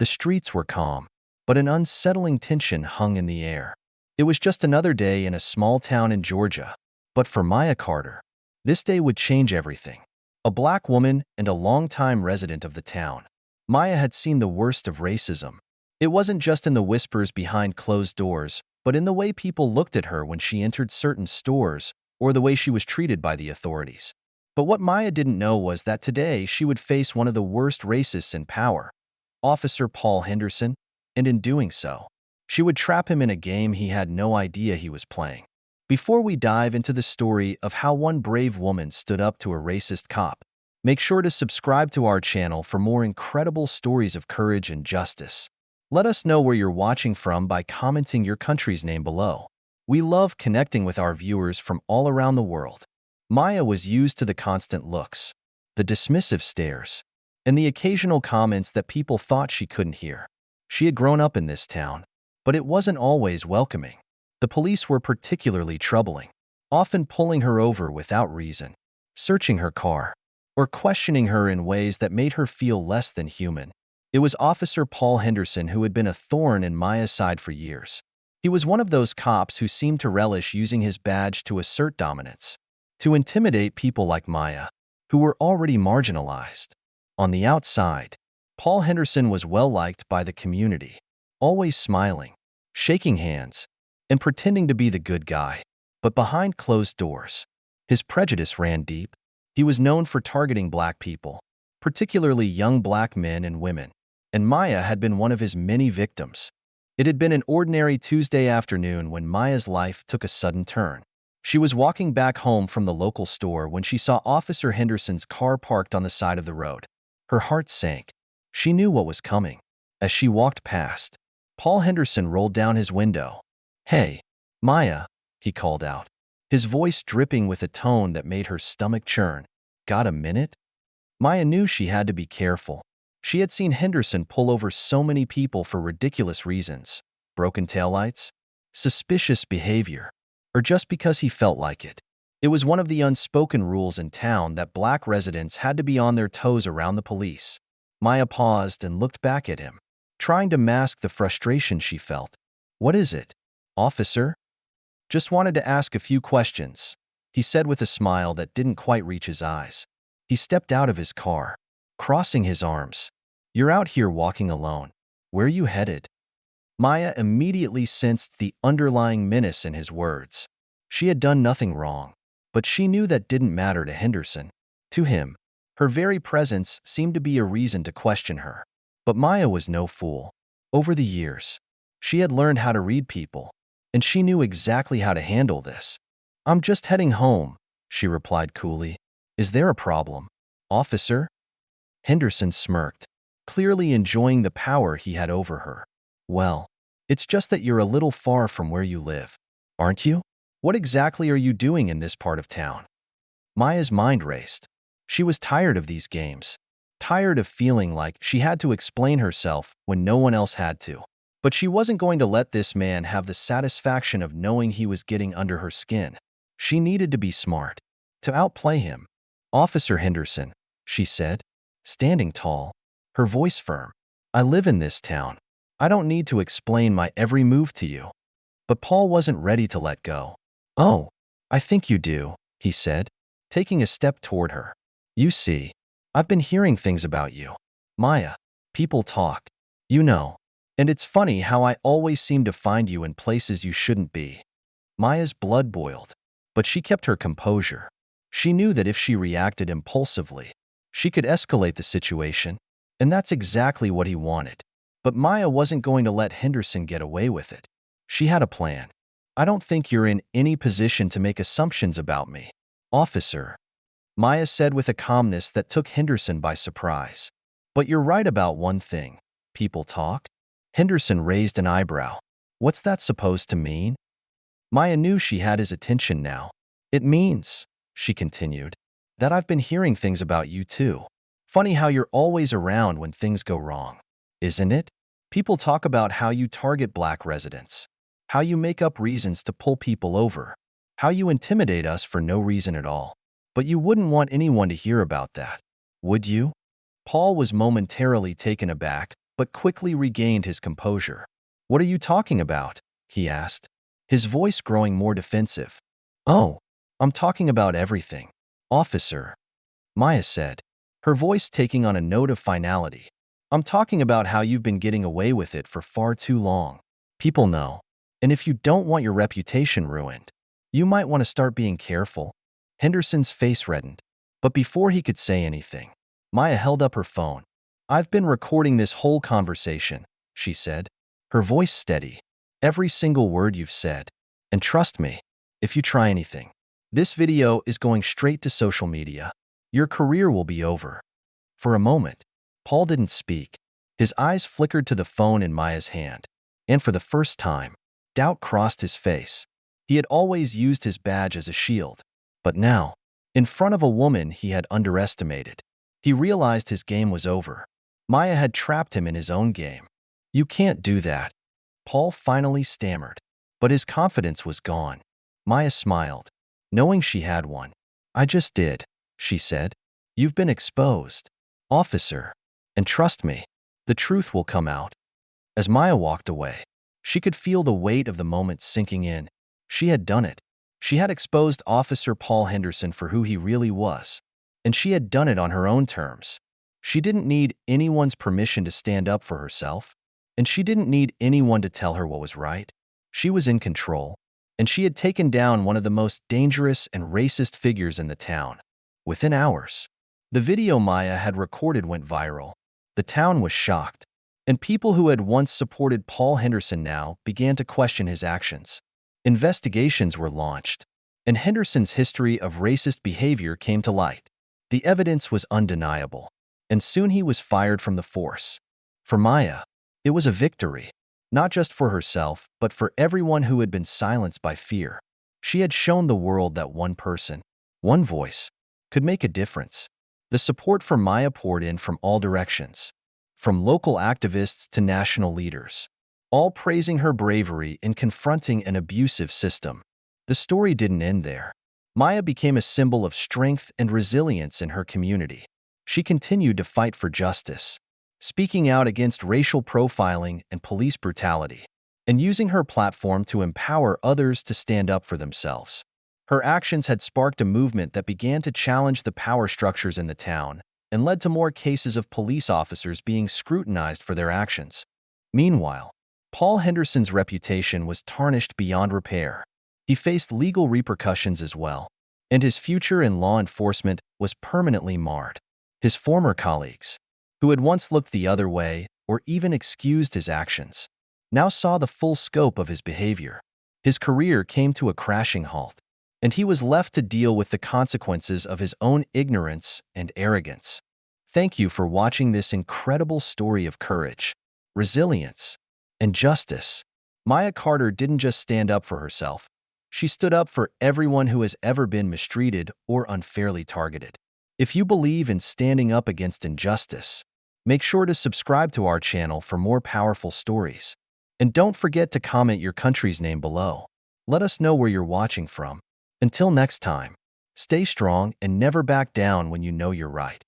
The streets were calm, but an unsettling tension hung in the air. It was just another day in a small town in Georgia, but for Maya Carter, this day would change everything. A black woman and a longtime resident of the town, Maya had seen the worst of racism. It wasn't just in the whispers behind closed doors, but in the way people looked at her when she entered certain stores or the way she was treated by the authorities. But what Maya didn't know was that today she would face one of the worst racists in power, Officer Paul Henderson, and in doing so, she would trap him in a game he had no idea he was playing. Before we dive into the story of how one brave woman stood up to a racist cop, make sure to subscribe to our channel for more incredible stories of courage and justice. Let us know where you're watching from by commenting your country's name below. We love connecting with our viewers from all around the world. Maya was used to the constant looks, the dismissive stares, and the occasional comments that people thought she couldn't hear. She had grown up in this town, but it wasn't always welcoming. The police were particularly troubling, often pulling her over without reason, searching her car, or questioning her in ways that made her feel less than human. It was Officer Paul Henderson who had been a thorn in Maya's side for years. He was one of those cops who seemed to relish using his badge to assert dominance, to intimidate people like Maya, who were already marginalized. On the outside, Paul Henderson was well-liked by the community, always smiling, shaking hands, and pretending to be the good guy. But behind closed doors, his prejudice ran deep. He was known for targeting black people, particularly young black men and women, and Maya had been one of his many victims. It had been an ordinary Tuesday afternoon when Maya's life took a sudden turn. She was walking back home from the local store when she saw Officer Henderson's car parked on the side of the road. Her heart sank. She knew what was coming. As she walked past, Paul Henderson rolled down his window. "Hey, Maya," he called out, his voice dripping with a tone that made her stomach churn. "Got a minute?" Maya knew she had to be careful. She had seen Henderson pull over so many people for ridiculous reasons, broken taillights, suspicious behavior, or just because he felt like it. It was one of the unspoken rules in town that black residents had to be on their toes around the police. Maya paused and looked back at him, trying to mask the frustration she felt. "What is it, officer?" "Just wanted to ask a few questions," he said with a smile that didn't quite reach his eyes. He stepped out of his car, crossing his arms. "You're out here walking alone. Where are you headed?" Maya immediately sensed the underlying menace in his words. She had done nothing wrong, but she knew that didn't matter to Henderson. To him, her very presence seemed to be a reason to question her. But Maya was no fool. Over the years, she had learned how to read people, and she knew exactly how to handle this. "I'm just heading home," she replied coolly. "Is there a problem, officer?" Henderson smirked, clearly enjoying the power he had over her. "Well, it's just that you're a little far from where you live, aren't you? What exactly are you doing in this part of town?" Maya's mind raced. She was tired of these games, tired of feeling like she had to explain herself when no one else had to. But she wasn't going to let this man have the satisfaction of knowing he was getting under her skin. She needed to be smart, to outplay him. "Officer Henderson," she said, standing tall, her voice firm. "I live in this town. I don't need to explain my every move to you." But Paul wasn't ready to let go. "Oh, I think you do," he said, taking a step toward her. "You see, I've been hearing things about you, Maya. People talk, you know. And it's funny how I always seem to find you in places you shouldn't be." Maya's blood boiled, but she kept her composure. She knew that if she reacted impulsively, she could escalate the situation, and that's exactly what he wanted. But Maya wasn't going to let Henderson get away with it. She had a plan. "I don't think you're in any position to make assumptions about me, officer," Maya said with a calmness that took Henderson by surprise. "But you're right about one thing. People talk?" Henderson raised an eyebrow. "What's that supposed to mean?" Maya knew she had his attention now. "It means," she continued, "that I've been hearing things about you too. Funny how you're always around when things go wrong, isn't it? People talk about how you target black residents, how you make up reasons to pull people over, how you intimidate us for no reason at all. But you wouldn't want anyone to hear about that, would you?" Paul was momentarily taken aback, but quickly regained his composure. "What are you talking about?" he asked, his voice growing more defensive. "Oh, I'm talking about everything, officer," Maya said, her voice taking on a note of finality. "I'm talking about how you've been getting away with it for far too long. People know. And if you don't want your reputation ruined, you might want to start being careful." Henderson's face reddened, but before he could say anything, Maya held up her phone. "I've been recording this whole conversation," she said, her voice steady. "Every single word you've said. And trust me, if you try anything, this video is going straight to social media. Your career will be over." For a moment, Paul didn't speak. His eyes flickered to the phone in Maya's hand, and for the first time, doubt crossed his face. He had always used his badge as a shield, but now, in front of a woman he had underestimated, he realized his game was over. Maya had trapped him in his own game. "You can't do that," Paul finally stammered, but his confidence was gone. Maya smiled, knowing she had one. "I just did," she said. "You've been exposed, officer, and trust me, the truth will come out." As Maya walked away, she could feel the weight of the moment sinking in. She had done it. She had exposed Officer Paul Henderson for who he really was, and she had done it on her own terms. She didn't need anyone's permission to stand up for herself, and she didn't need anyone to tell her what was right. She was in control, and she had taken down one of the most dangerous and racist figures in the town. Within hours, the video Maya had recorded went viral. The town was shocked, and people who had once supported Paul Henderson now began to question his actions. Investigations were launched, and Henderson's history of racist behavior came to light. The evidence was undeniable, and soon he was fired from the force. For Maya, it was a victory, not just for herself, but for everyone who had been silenced by fear. She had shown the world that one person, one voice, could make a difference. The support for Maya poured in from all directions, from local activists to national leaders, all praising her bravery in confronting an abusive system. The story didn't end there. Maya became a symbol of strength and resilience in her community. She continued to fight for justice, speaking out against racial profiling and police brutality, and using her platform to empower others to stand up for themselves. Her actions had sparked a movement that began to challenge the power structures in the town and led to more cases of police officers being scrutinized for their actions. Meanwhile, Paul Henderson's reputation was tarnished beyond repair. He faced legal repercussions as well, and his future in law enforcement was permanently marred. His former colleagues, who had once looked the other way or even excused his actions, now saw the full scope of his behavior. His career came to a crashing halt, and he was left to deal with the consequences of his own ignorance and arrogance. Thank you for watching this incredible story of courage, resilience, and justice. Maya Carter didn't just stand up for herself. She stood up for everyone who has ever been mistreated or unfairly targeted. If you believe in standing up against injustice, make sure to subscribe to our channel for more powerful stories. And don't forget to comment your country's name below. Let us know where you're watching from. Until next time, stay strong and never back down when you know you're right.